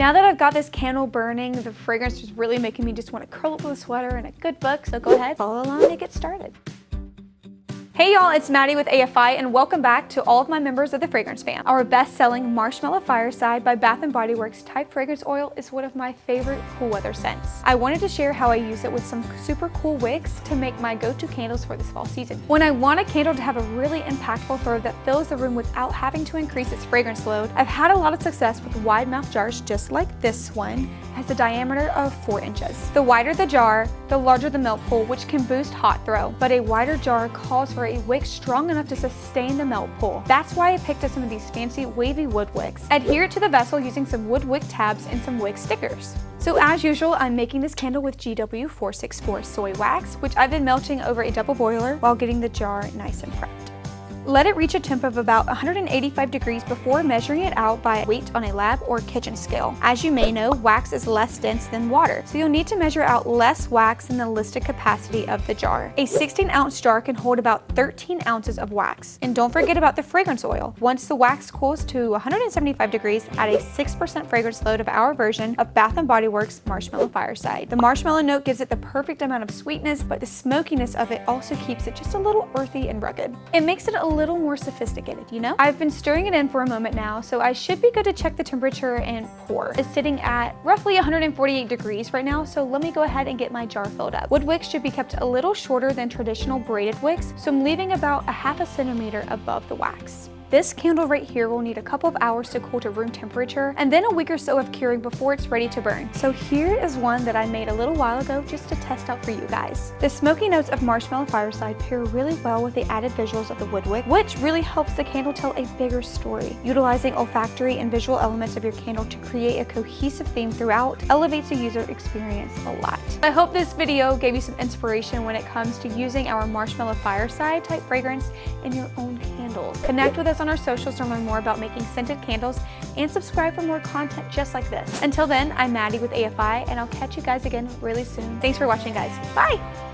Now that I've got this candle burning, the fragrance is really making me just want to curl up with a sweater and a good book, so go ahead, follow along and get started. Hey y'all, it's Maddie with AFI and welcome back to all of my members of the fragrance fam. Our best-selling Marshmallow Fireside by Bath & Body Works type fragrance oil is one of my favorite cool weather scents. I wanted to share how I use it with some super cool wicks to make my go-to candles for this fall season. When I want a candle to have a really impactful throw that fills the room without having to increase its fragrance load, I've had a lot of success with wide mouth jars just like this one. Has a diameter of 4 inches. The wider the jar, the larger the melt pool, which can boost hot throw, but a wider jar calls for a wick strong enough to sustain the melt pool. That's why I picked up some of these fancy wavy wood wicks. Adhere it to the vessel using some wood wick tabs and some wick stickers. So as usual, I'm making this candle with GW 464 soy wax, which I've been melting over a double boiler while getting the jar nice and prepped. Let it reach a temp of about 185 degrees before measuring it out by weight on a lab or kitchen scale. As you may know, wax is less dense than water, so you'll need to measure out less wax than the listed capacity of the jar. A 16-ounce jar can hold about 13 ounces of wax. And don't forget about the fragrance oil. Once the wax cools to 175 degrees, add a 6% fragrance load of our version of Bath & Body Works Marshmallow Fireside. The marshmallow note gives it the perfect amount of sweetness, but the smokiness of it also keeps it just a little earthy and rugged. It makes it a little more sophisticated, you know? I've been stirring it in for a moment now, so I should be good to check the temperature and pour. It's sitting at roughly 148 degrees right now, so let me go ahead and get my jar filled up. Wood wicks should be kept a little shorter than traditional braided wicks, so I'm leaving about a half a centimeter above the wax. This candle right here will need a couple of hours to cool to room temperature and then a week or so of curing before it's ready to burn. So here is one that I made a little while ago just to test out for you guys. The smoky notes of Marshmallow Fireside pair really well with the added visuals of the wood wick, which really helps the candle tell a bigger story. Utilizing olfactory and visual elements of your candle to create a cohesive theme throughout elevates the user experience a lot. I hope this video gave you some inspiration when it comes to using our Marshmallow Fireside type fragrance in your own candles. Connect with us on our socials to learn more about making scented candles and subscribe for more content just like this. Until then, I'm Maddie with AFI and I'll catch you guys again really soon. Thanks for watching, guys. Bye!